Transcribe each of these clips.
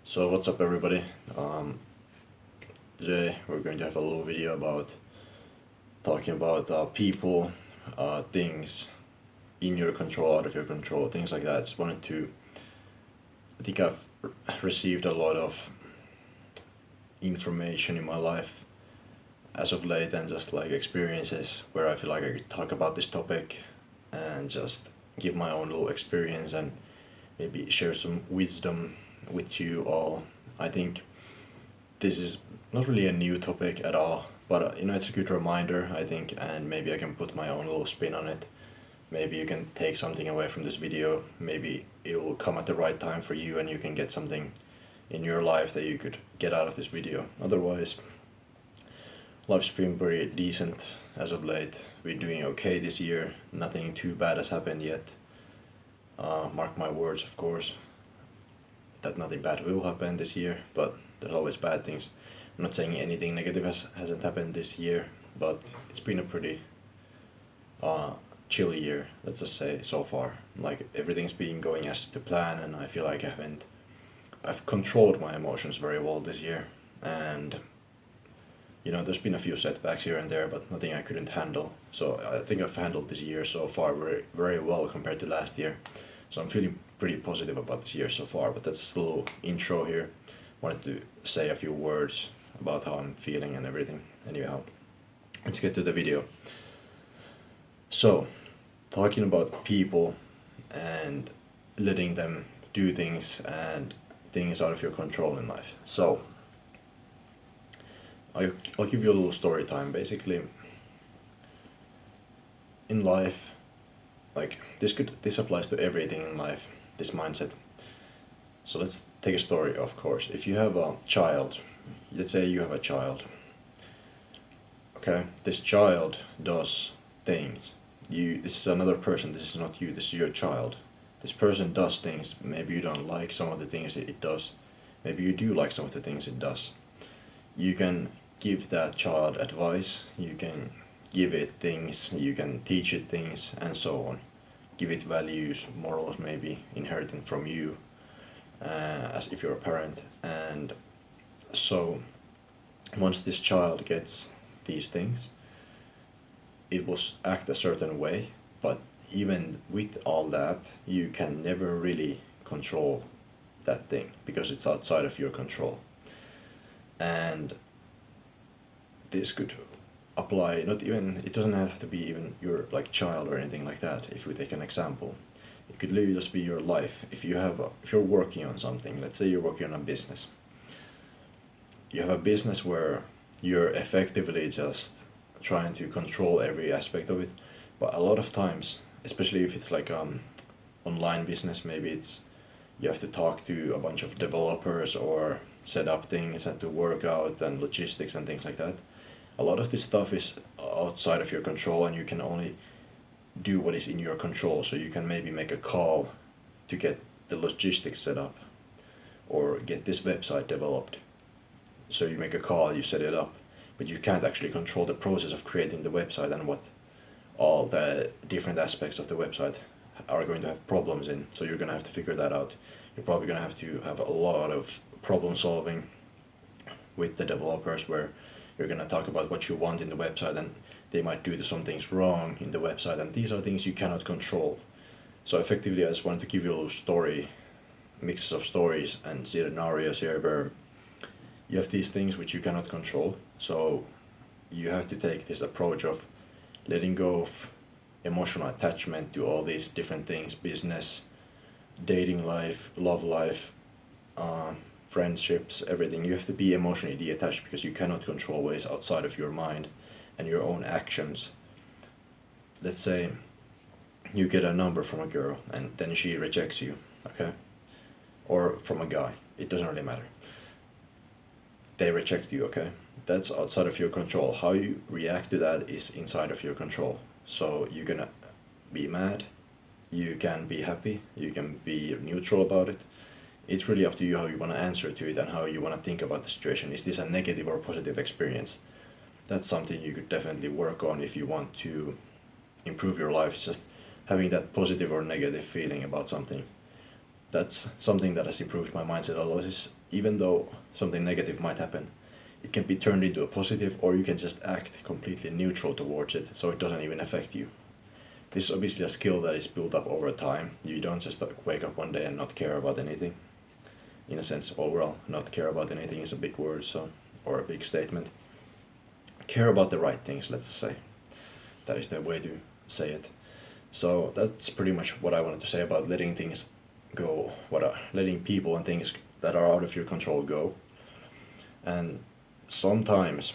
So what's up everybody? Today we're going to have a little video about talking about people, things in your control, out of your control, things like that. I think I've received a lot of information in my life as of late and just like experiences where I feel like I could talk about this topic and just give my own little experience and maybe share some wisdom with you all. I think this is not really a new topic at all, but it's a good reminder, I think, and maybe I can put my own little spin on it. Maybe you can take something away from this video. Maybe it will come at the right time for you and you can get something in your life that you could get out of this video. Otherwise, life's been pretty decent as of late. We're doing okay this year. Nothing too bad has happened yet. Mark my words, of course, that nothing bad will happen this year, but there's always bad things. I'm not saying anything negative hasn't happened this year, but it's been a pretty chill year, let's just say, so far. Like, everything's been going as to plan, and I feel like I've controlled my emotions very well this year, and there's been a few setbacks here and there, but nothing I couldn't handle. So I think I've handled this year so far very, very well compared to last year. So I'm feeling pretty positive about this year so far, but that's a little intro here. Wanted to say a few words about how I'm feeling and everything. Anyhow, let's get to the video. So, talking about people and letting them do things and things out of your control in life. So, I'll give you a little story time. Basically, in life, like this applies to everything in life, this mindset. So let's take a story, of course. If you have a child, let's say you have a child, okay? This child does things. This is another person, this is not you, this is your child. This person does things, maybe you don't like some of the things it does. Maybe you do like some of the things it does. You can give that child advice, you can give it things, you can teach it things, and so on. Give it values, morals, maybe inherited from you, as if you're a parent. And so once this child gets these things, it will act a certain way, but even with all that, you can never really control that thing because it's outside of your control. And this could apply, not even, it doesn't have to be even your like child or anything like that. If we take an example, it could literally just be your life. If you're working on something, let's say you're working on a business. You have a business where you're effectively just trying to control every aspect of it, but a lot of times, especially if it's like online business, maybe it's you have to talk to a bunch of developers or set up things and to work out and logistics and things like that. A lot of this stuff is outside of your control, and you can only do what is in your control. So you can maybe make a call to get the logistics set up or get this website developed. So you make a call, you set it up, but you can't actually control the process of creating the website and what all the different aspects of the website are going to have problems in. So you're going to have to figure that out. You're probably going to have a lot of problem solving with the developers, where you're going to talk about what you want in the website, and they might do some things wrong in the website, and these are things you cannot control. So effectively, I just wanted to give you a little story, mix of stories and scenarios here where you have these things which you cannot control. So you have to take this approach of letting go of emotional attachment to all these different things: business, dating life, love life, friendships, everything. You have to be emotionally detached because you cannot control what is outside of your mind and your own actions. Let's say you get a number from a girl and then she rejects you, okay? Or from a guy, it doesn't really matter. They reject you, okay? That's outside of your control. How you react to that is inside of your control. So you're gonna be mad, you can be happy, you can be neutral about it. It's really up to you how you want to answer to it and how you want to think about the situation. Is this a negative or positive experience? That's something you could definitely work on if you want to improve your life. It's just having that positive or negative feeling about something. That's something that has improved my mindset a lot, is even though something negative might happen, it can be turned into a positive, or you can just act completely neutral towards it, so it doesn't even affect you. This is obviously a skill that is built up over time. You don't just like wake up one day and not care about anything. In a sense, overall, not care about anything is a big word, so, or a big statement. Care about the right things, let's say. That is the way to say it. So that's pretty much what I wanted to say about letting things go, letting people and things that are out of your control go. And sometimes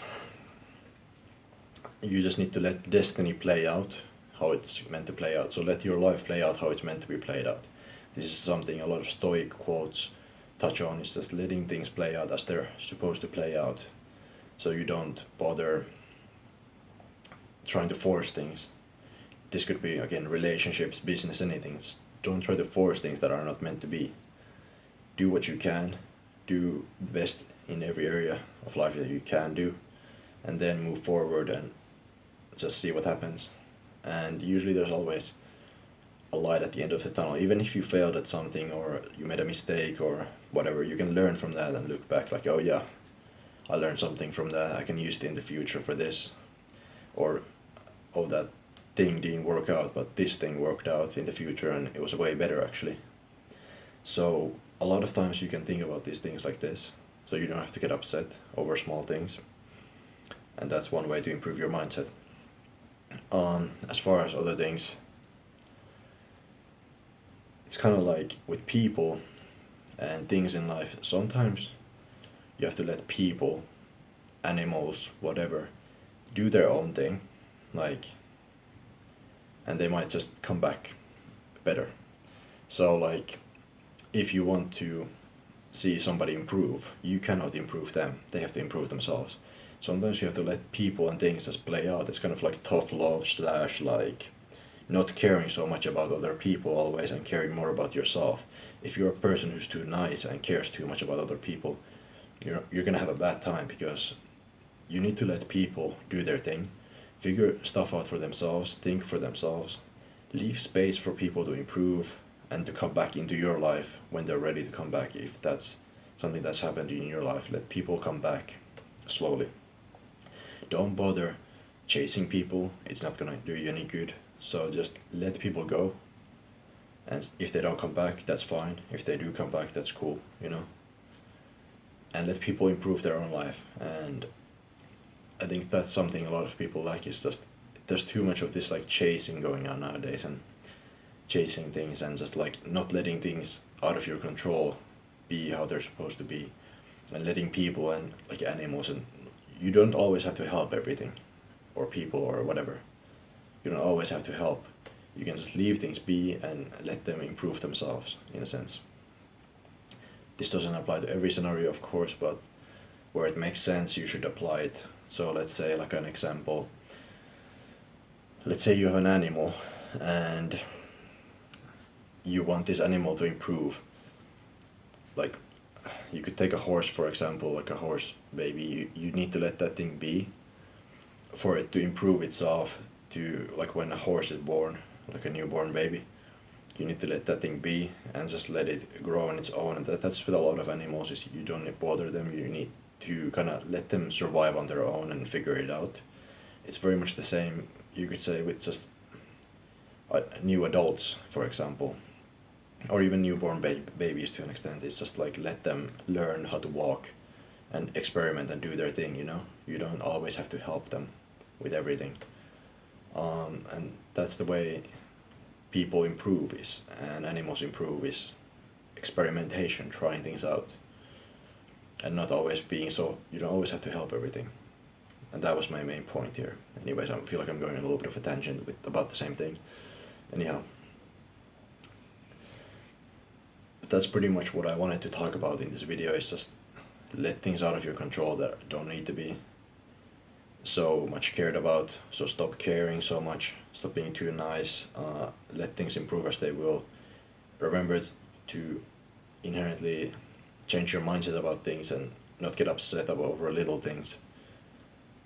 you just need to let destiny play out how it's meant to play out. So let your life play out how it's meant to be played out. This is something a lot of Stoic quotes touch on, is just letting things play out as they're supposed to play out. So you don't bother trying to force things. This could be, again, relationships, business, anything. Just don't try to force things that are not meant to be. Do what you can, do the best in every area of life that you can do, and then move forward and just see what happens. And usually there's always a light at the end of the tunnel. Even if you failed at something or you made a mistake or whatever, you can learn from that and look back like, oh yeah, I learned something from that, I can use it in the future for this. Or, oh, that thing didn't work out, but this thing worked out in the future and it was way better actually. So a lot of times you can think about these things like this, so you don't have to get upset over small things. And that's one way to improve your mindset. As far as other things, it's kind of like with people and things in life, sometimes you have to let people, animals, whatever, do their own thing, like, and they might just come back better. So like, if you want to see somebody improve, you cannot improve them, they have to improve themselves. Sometimes you have to let people and things just play out. It's kind of like tough love / like not caring so much about other people always and caring more about yourself. If you're a person who's too nice and cares too much about other people, you're gonna have a bad time, because you need to let people do their thing, figure stuff out for themselves, think for themselves, leave space for people to improve and to come back into your life when they're ready to come back. If that's something that's happened in your life, let people come back slowly. Don't bother chasing people, it's not gonna do you any good. So just let people go, and if they don't come back, that's fine. If they do come back, that's cool, you know. And let people improve their own life. And I think that's something a lot of people like, is just there's too much of this like chasing going on nowadays, and chasing things and just like not letting things out of your control be how they're supposed to be, and letting people and like animals, and you don't always have to help everything or people or whatever. You don't always have to help. You can just leave things be and let them improve themselves, in a sense. This doesn't apply to every scenario, of course, but where it makes sense, you should apply it. So let's say, like an example, let's say you have an animal and you want this animal to improve. Like, you could take a horse, for example, like a horse baby. You need to let that thing be for it to improve itself. To, like, when a horse is born, like a newborn baby, you need to let that thing be and just let it grow on its own. And that's with a lot of animals, is you don't bother them. You need to kind of let them survive on their own and figure it out. It's very much the same, you could say, with just new adults, for example, or even newborn babies to an extent. It's just like, let them learn how to walk and experiment and do their thing, you know. You don't always have to help them with everything. And that's the way people improve is, and animals improve, is experimentation, trying things out, and not always being so, you don't always have to help everything. And that was my main point here. Anyways, I feel like I'm going a little bit of a tangent with about the same thing. Anyhow, but that's pretty much what I wanted to talk about in this video, is just let things out of your control that don't need to be so much cared about. So stop caring so much, stop being too nice, let things improve as they will. Remember to inherently change your mindset about things and not get upset over little things.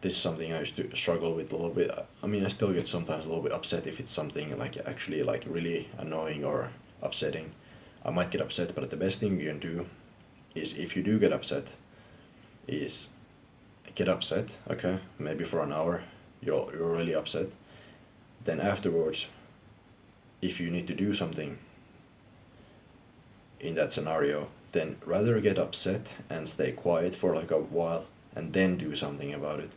This is something I used to struggle with a little bit. I mean, I still get sometimes a little bit upset if it's something like actually like really annoying or upsetting. I might get upset, but the best thing you can do is if you do get upset, is get upset, okay, maybe for an hour, you're really upset. Then afterwards, if you need to do something in that scenario, then rather get upset and stay quiet for like a while and then do something about it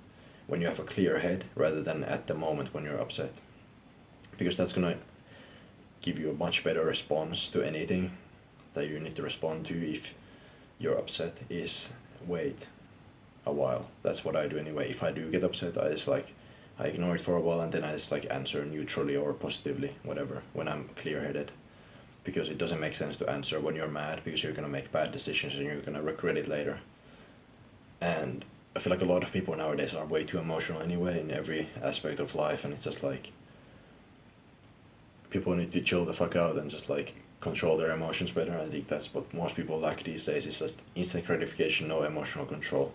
when you have a clear head rather than at the moment when you're upset. Because that's gonna give you a much better response to anything that you need to respond to if you're upset, is wait a while. That's what I do anyway. If I do get upset, I ignore it for a while and then I just like answer neutrally or positively, whatever, when I'm clear-headed. Because it doesn't make sense to answer when you're mad, because you're gonna make bad decisions and you're gonna regret it later. And I feel like a lot of people nowadays are way too emotional anyway in every aspect of life, and it's just like people need to chill the fuck out and just like control their emotions better. I think that's what most people lack these days, is just instant gratification, no emotional control.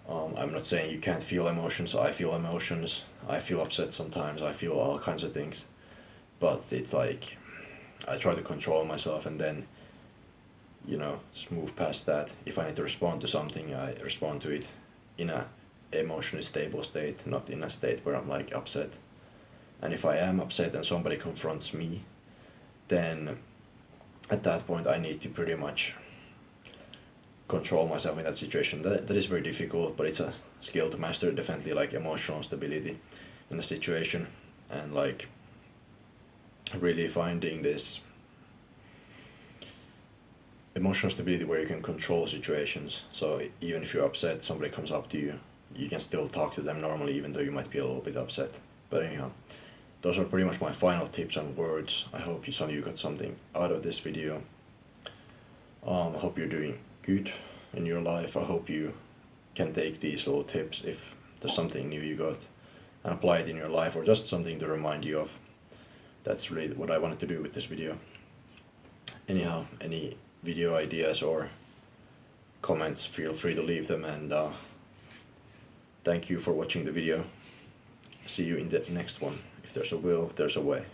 I'm not saying you can't feel emotions. I feel emotions. I feel upset sometimes. I feel all kinds of things. But it's like I try to control myself and then, just move past that. If I need to respond to something, I respond to it in a emotionally stable state, not in a state where I'm like upset. And if I am upset and somebody confronts me, then at that point I need to pretty much control myself in that situation. That is very difficult, but it's a skill to master, definitely, like emotional stability in a situation, and like really finding this emotional stability where you can control situations. So even if you're upset, somebody comes up to you, you can still talk to them normally even though you might be a little bit upset. But anyhow, those are pretty much my final tips on words. I hope some of you got something out of this video. I hope you're doing good in your life. I hope you can take these little tips, if there's something new you got, and apply it in your life, or just something to remind you of. That's really what I wanted to do with this video. Anyhow, any video ideas or comments, feel free to leave them, and thank you for watching the video. See you in the next one. If there's a will, there's a way.